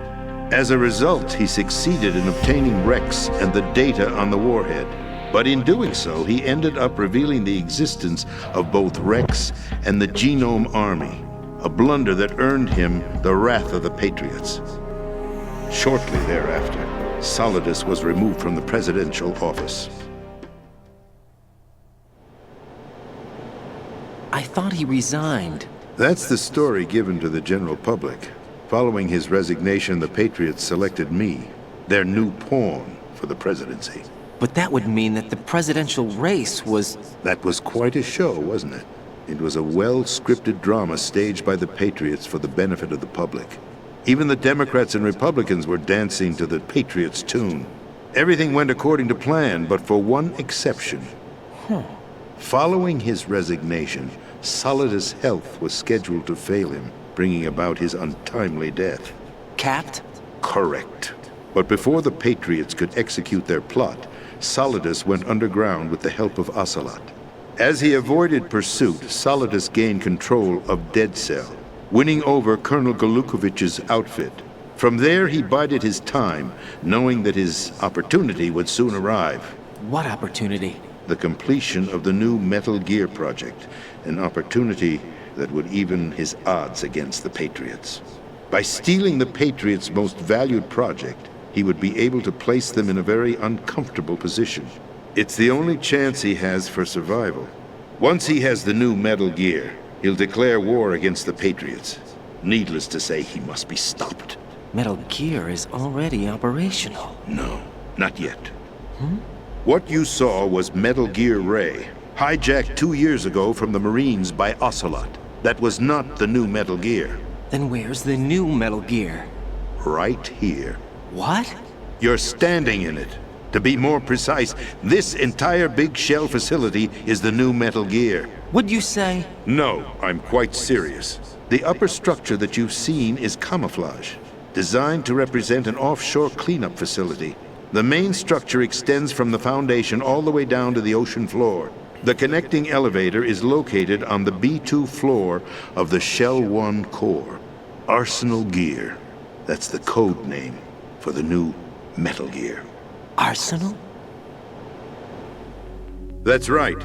As a result, he succeeded in obtaining Rex and the data on the warhead. But in doing so, he ended up revealing the existence of both Rex and the Genome Army, a blunder that earned him the wrath of the Patriots. Shortly thereafter, Saludos was removed from the presidential office. I thought he resigned. That's the story given to the general public. Following his resignation, the Patriots selected me, their new pawn, for the presidency. But that would mean that the presidential race was... That was quite a show, wasn't it? It was a well-scripted drama staged by the Patriots for the benefit of the public. Even the Democrats and Republicans were dancing to the Patriots' tune. Everything went according to plan, but for one exception. Following his resignation, Saludos' health was scheduled to fail him, bringing about his untimely death. Capped? Correct. But before the Patriots could execute their plot, Saludos went underground with the help of Ocelot. As he avoided pursuit, Saludos gained control of Dead Cell, winning over Colonel Golukovich's outfit. From there, he bided his time, knowing that his opportunity would soon arrive. What opportunity? The completion of the new Metal Gear project, an opportunity that would even his odds against the Patriots. By stealing the Patriots' most valued project, he would be able to place them in a very uncomfortable position. It's the only chance he has for survival. Once he has the new Metal Gear, he'll declare war against the Patriots. Needless to say, he must be stopped. Metal Gear is already operational. No, not yet. What you saw was Metal Gear Ray, hijacked 2 years ago from the Marines by Ocelot. That was not the new Metal Gear. Then where's the new Metal Gear? Right here. What? You're standing in it. To be more precise, this entire big shell facility is the new Metal Gear. Would you say? No, I'm quite serious. The upper structure that you've seen is camouflage, designed to represent an offshore cleanup facility. The main structure extends from the foundation all the way down to the ocean floor. The connecting elevator is located on the B2 floor of the Shell 1 core. Arsenal Gear. That's the code name for the new Metal Gear. Arsenal? That's right.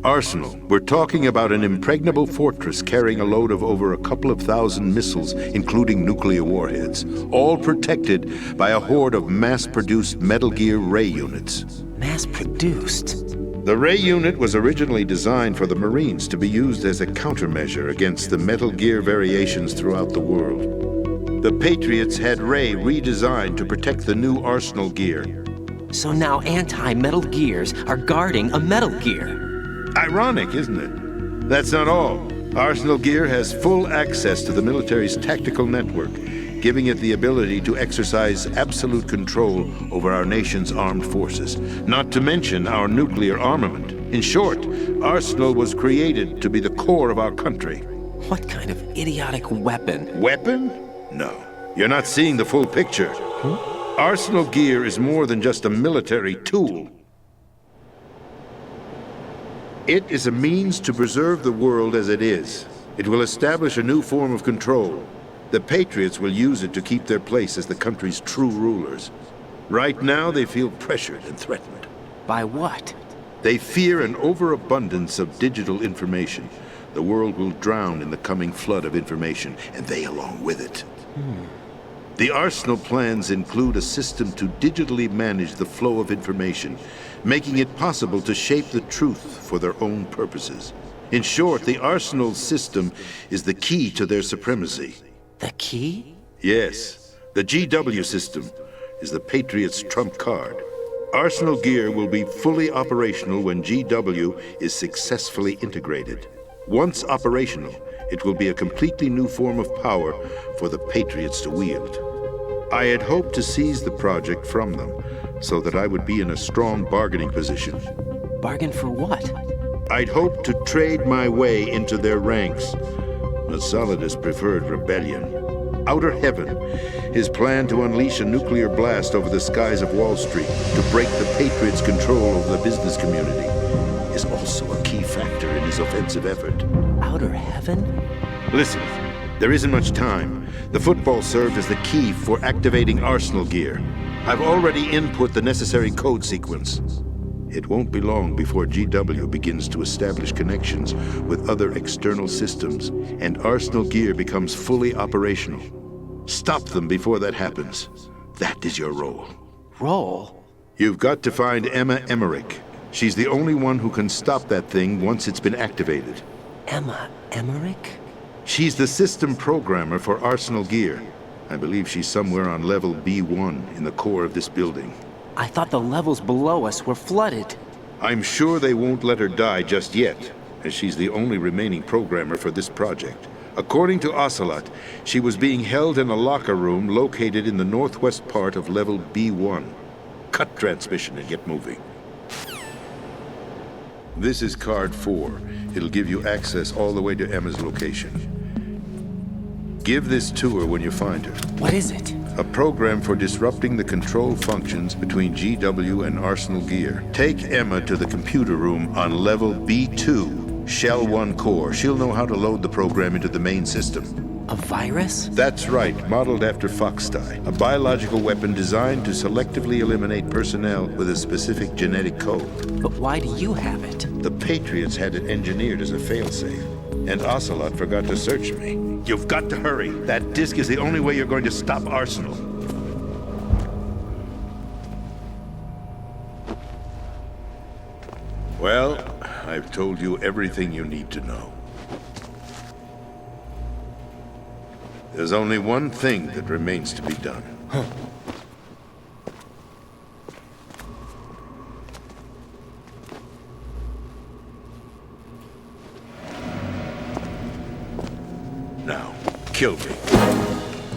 Arsenal. We're talking about an impregnable fortress carrying a load of over a couple of thousand missiles, including nuclear warheads, all protected by a horde of mass-produced Metal Gear Ray units. Mass-produced? The Ray unit was originally designed for the Marines to be used as a countermeasure against the Metal Gear variations throughout the world. The Patriots had Ray redesigned to protect the new Arsenal Gear. So now anti-Metal Gears are guarding a Metal Gear. Ironic, isn't it? That's not all. Arsenal Gear has full access to the military's tactical network, giving it the ability to exercise absolute control over our nation's armed forces, not to mention our nuclear armament. In short, Arsenal was created to be the core of our country. What kind of idiotic weapon? Weapon? No. You're not seeing the full picture. Arsenal Gear is more than just a military tool. It is a means to preserve the world as it is. It will establish a new form of control. The Patriots will use it to keep their place as the country's true rulers. Right now, they feel pressured and threatened. By what? They fear an overabundance of digital information. The world will drown in the coming flood of information, and they along with it. The Arsenal plans include a system to digitally manage the flow of information, making it possible to shape the truth for their own purposes. In short, the Arsenal system is the key to their supremacy. The key? Yes. The GW system is the Patriots' trump card. Arsenal Gear will be fully operational when GW is successfully integrated. Once operational, it will be a completely new form of power for the Patriots to wield. I had hoped to seize the project from them, so that I would be in a strong bargaining position. Bargain for what? I'd hoped to trade my way into their ranks. The Saludos preferred rebellion. Outer Heaven, his plan to unleash a nuclear blast over the skies of Wall Street to break the Patriots' control over the business community, is also a key factor in his offensive effort. Outer Heaven? Listen, there isn't much time. The football served as the key for activating Arsenal Gear. I've already input the necessary code sequence. It won't be long before GW begins to establish connections with other external systems, and Arsenal Gear becomes fully operational. Stop them before that happens. That is your role. Role? You've got to find Emma Emmerich. She's the only one who can stop that thing once it's been activated. Emma Emmerich? She's the system programmer for Arsenal Gear. I believe she's somewhere on level B1 in the core of this building. I thought the levels below us were flooded. I'm sure they won't let her die just yet, as she's the only remaining programmer for this project. According to Ocelot, she was being held in a locker room located in the northwest part of level B1. Cut transmission and get moving. This is card 4. It'll give you access all the way to Emma's location. Give this to her when you find her. What is it? A program for disrupting the control functions between GW and Arsenal Gear. Take Emma to the computer room on level B2, Shell 1 core. She'll know how to load the program into the main system. A virus? That's right, modeled after Foxdie, a biological weapon designed to selectively eliminate personnel with a specific genetic code. But why do you have it? The Patriots had it engineered as a failsafe, and Ocelot forgot to search me. You've got to hurry. That disk is the only way you're going to stop Arsenal. Well, I've told you everything you need to know. There's only one thing that remains to be done. Now, kill me.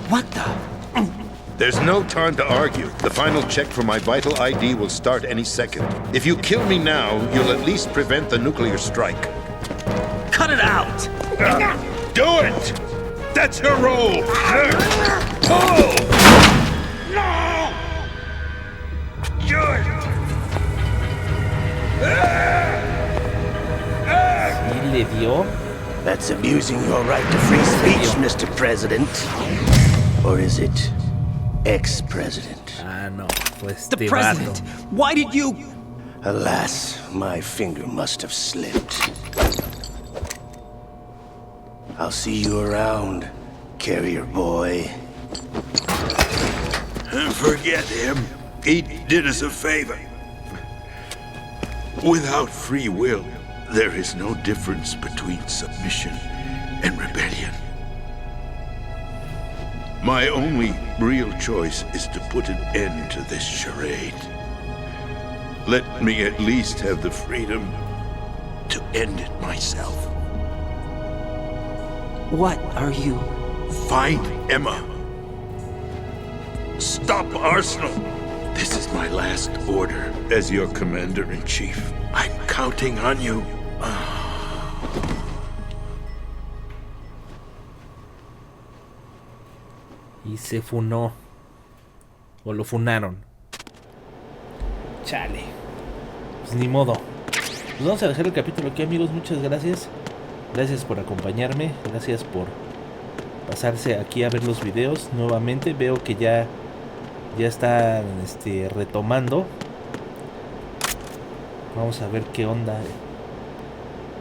What the? There's no time to argue. The final check for my vital ID will start any second. If you kill me now, you'll at least prevent the nuclear strike. Cut it out! Do it! That's your role! Pull! No! Do it! ¿Y le dio? That's abusing your right to free speech, Mr. President. Or is it ex-president? Ah, no. Pues The president! Why did you... Alas, my finger must have slipped. I'll see you around, carrier boy. Forget him. He did us a favor. Without free will, there is no difference between submission and rebellion. My only real choice is to put an end to this charade. Let me at least have the freedom to end it myself. What are you... Find Emma. Stop Arsenal. This is my last order as your commander-in-chief. I'm counting on you. Y se funó. O lo funaron. Chale. Pues ni modo. Pues vamos a dejar el capítulo aquí, amigos. Muchas gracias. Gracias por acompañarme. Gracias por pasarse aquí a ver los videos nuevamente. Veo que ya están retomando. Vamos a ver qué onda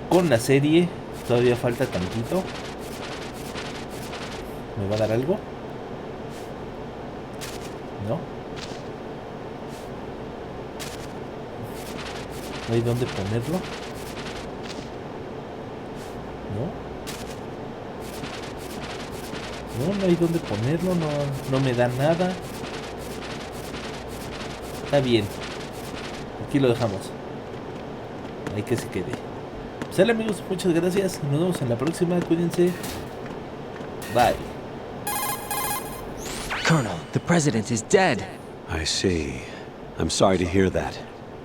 con la serie. Todavía falta tantito. ¿Me va a dar algo? ¿No? ¿No hay dónde ponerlo? No hay dónde ponerlo. No me da nada. Está bien. Aquí lo dejamos. Hay que se quede. Sale, amigos, muchas gracias. Nos vemos en la próxima. Cuídense. Bye. Colonel, the president is dead. I see. I'm sorry to hear that.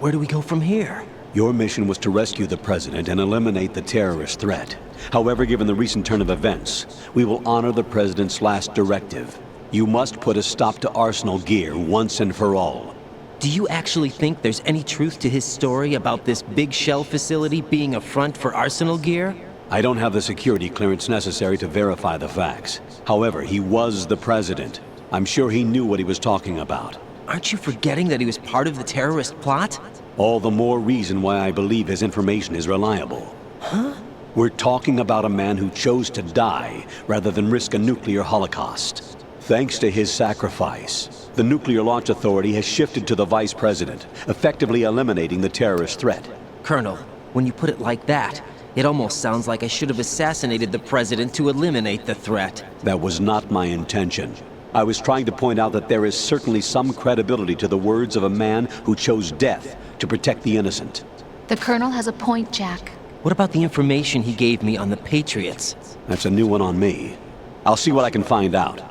Where do we go from here? Your mission was to rescue the president and eliminate the terrorist threat. However, given the recent turn of events, we will honor the president's last directive. You must put a stop to Arsenal gear once and for all. Do you actually think there's any truth to his story about this big shell facility being a front for Arsenal gear? I don't have the security clearance necessary to verify the facts. However, he was the president. I'm sure he knew what he was talking about. Aren't you forgetting that he was part of the terrorist plot? All the more reason why I believe his information is reliable. Huh? We're talking about a man who chose to die rather than risk a nuclear holocaust. Thanks to his sacrifice, the Nuclear Launch Authority has shifted to the Vice President, effectively eliminating the terrorist threat. Colonel, when you put it like that, it almost sounds like I should have assassinated the President to eliminate the threat. That was not my intention. I was trying to point out that there is certainly some credibility to the words of a man who chose death to protect the innocent. The Colonel has a point, Jack. What about the information he gave me on the Patriots? That's a new one on me. I'll see what I can find out.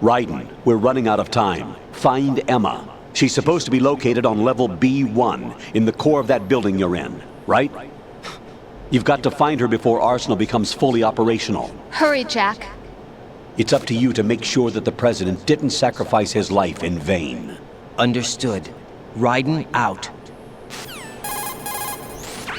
Raiden, we're running out of time. Find Emma. She's supposed to be located on level B1, in the core of that building you're in, right? You've got to find her before Arsenal becomes fully operational. Hurry, Jack. It's up to you to make sure that the President didn't sacrifice his life in vain. Understood. Raiden out.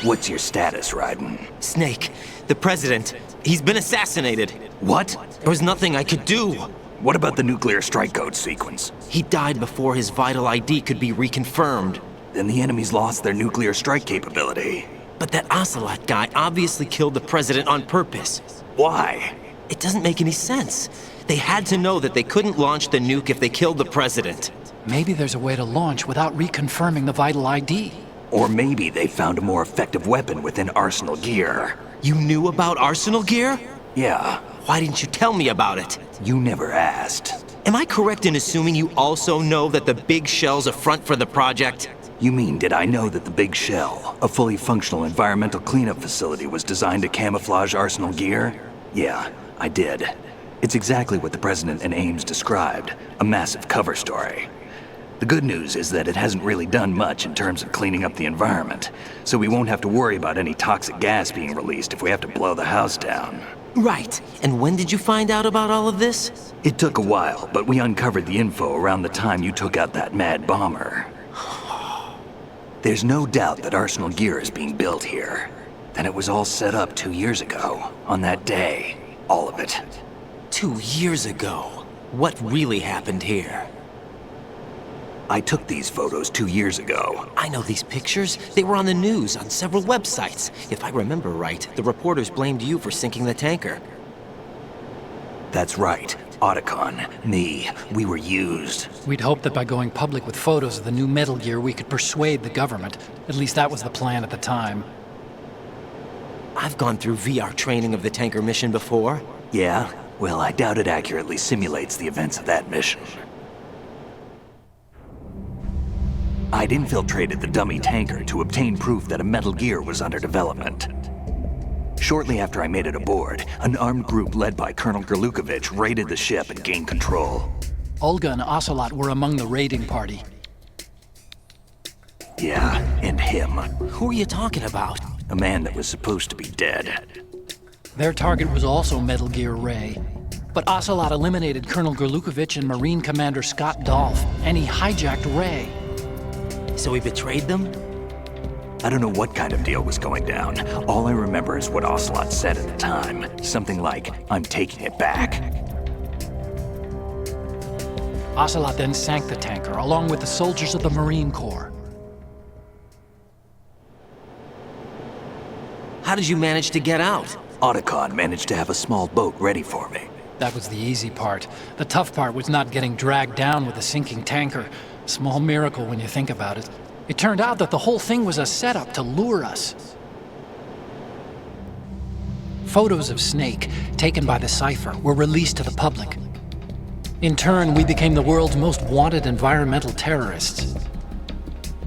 What's your status, Raiden? Snake, the President, he's been assassinated. What? There was nothing I could do. What about the nuclear strike code sequence? He died before his vital ID could be reconfirmed. Then the enemy's lost their nuclear strike capability. But that Ocelot guy obviously killed the President on purpose. Why? It doesn't make any sense. They had to know that they couldn't launch the nuke if they killed the President. Maybe there's a way to launch without reconfirming the vital ID. Or maybe they found a more effective weapon within Arsenal gear. You knew about Arsenal gear? Yeah. Why didn't you tell me about it? You never asked. Am I correct in assuming you also know that the Big Shell's a front for the project? You mean, did I know that the Big Shell, a fully functional environmental cleanup facility, was designed to camouflage Arsenal gear? Yeah, I did. It's exactly what the President and Ames described, a massive cover story. The good news is that it hasn't really done much in terms of cleaning up the environment, so we won't have to worry about any toxic gas being released if we have to blow the house down. Right. And when did you find out about all of this? It took a while, but we uncovered the info around the time you took out that mad bomber. There's no doubt that Arsenal gear is being built here. That it was all set up 2 years ago, on that day. All of it. 2 years ago? What really happened here? I took these photos 2 years ago. I know these pictures. They were on the news, on several websites. If I remember right, the reporters blamed you for sinking the tanker. That's right. Otacon, me, we were used. We'd hoped that by going public with photos of the new Metal Gear, we could persuade the government. At least that was the plan at the time. I've gone through VR training of the tanker mission before. Yeah? Well, I doubt it accurately simulates the events of that mission. I'd infiltrated the dummy tanker to obtain proof that a Metal Gear was under development. Shortly after I made it aboard, an armed group led by Colonel Gerlukovich raided the ship and gained control. Olga and Ocelot were among the raiding party. Yeah, and him. Who are you talking about? A man that was supposed to be dead. Their target was also Metal Gear Ray. But Ocelot eliminated Colonel Gerlukovich and Marine Commander Scott Dolph, and he hijacked Ray. So he betrayed them? I don't know what kind of deal was going down. All I remember is what Ocelot said at the time. Something like, "I'm taking it back." Ocelot then sank the tanker, along with the soldiers of the Marine Corps. How did you manage to get out? Otacon managed to have a small boat ready for me. That was the easy part. The tough part was not getting dragged down with a sinking tanker. Small miracle when you think about it. It turned out that the whole thing was a setup to lure us. Photos of Snake, taken by the Cypher, were released to the public. In turn, we became the world's most wanted environmental terrorists.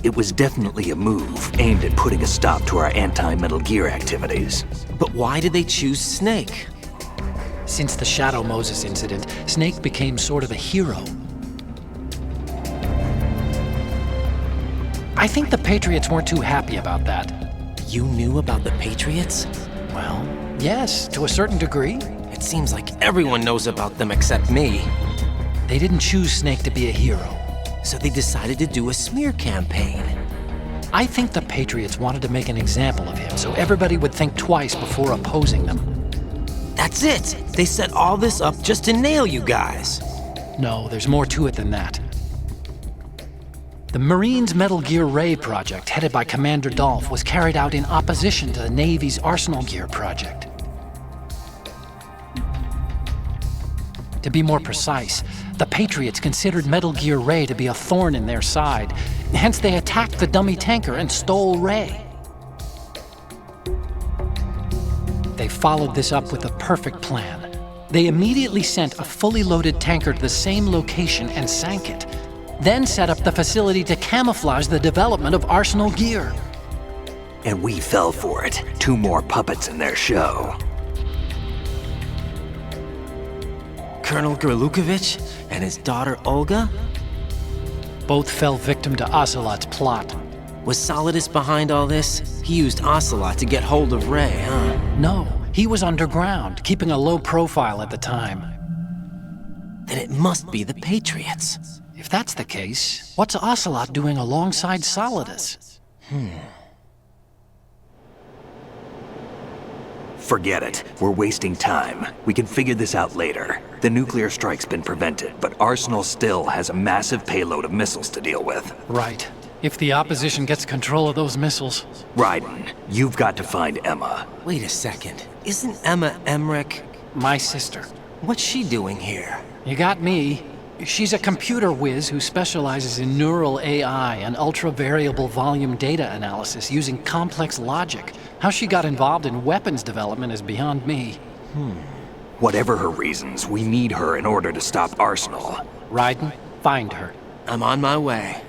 It was definitely a move aimed at putting a stop to our anti-Metal Gear activities. But why did they choose Snake? Since the Shadow Moses incident, Snake became sort of a hero. I think the Patriots weren't too happy about that. You knew about the Patriots? Well, yes, to a certain degree. It seems like everyone knows about them except me. They didn't choose Snake to be a hero. So they decided to do a smear campaign. I think the Patriots wanted to make an example of him so everybody would think twice before opposing them. That's it! They set all this up just to nail you guys. No, there's more to it than that. The Marines' Metal Gear Ray project, headed by Commander Dolph, was carried out in opposition to the Navy's Arsenal Gear project. To be more precise, the Patriots considered Metal Gear Ray to be a thorn in their side. Hence, they attacked the dummy tanker and stole Ray. They followed this up with a perfect plan. They immediately sent a fully loaded tanker to the same location and sank it. Then set up the facility to camouflage the development of Arsenal Gear. And we fell for it. 2 more puppets in their show. Colonel Gerlukovich and his daughter Olga? Both fell victim to Ocelot's plot. Was Solidus behind all this? He used Ocelot to get hold of Ray, huh? No, he was underground, keeping a low profile at the time. Then it must be the Patriots. If that's the case, what's Ocelot doing alongside Solidus? Forget it. We're wasting time. We can figure this out later. The nuclear strike's been prevented, but Arsenal still has a massive payload of missiles to deal with. Right. If the opposition gets control of those missiles... Raiden, you've got to find Emma. Wait a second. Isn't Emma Emmerich... my sister? What's she doing here? You got me. She's a computer whiz who specializes in neural AI and ultra-variable volume data analysis using complex logic. How she got involved in weapons development is beyond me. Whatever her reasons, we need her in order to stop Arsenal. Raiden, find her. I'm on my way.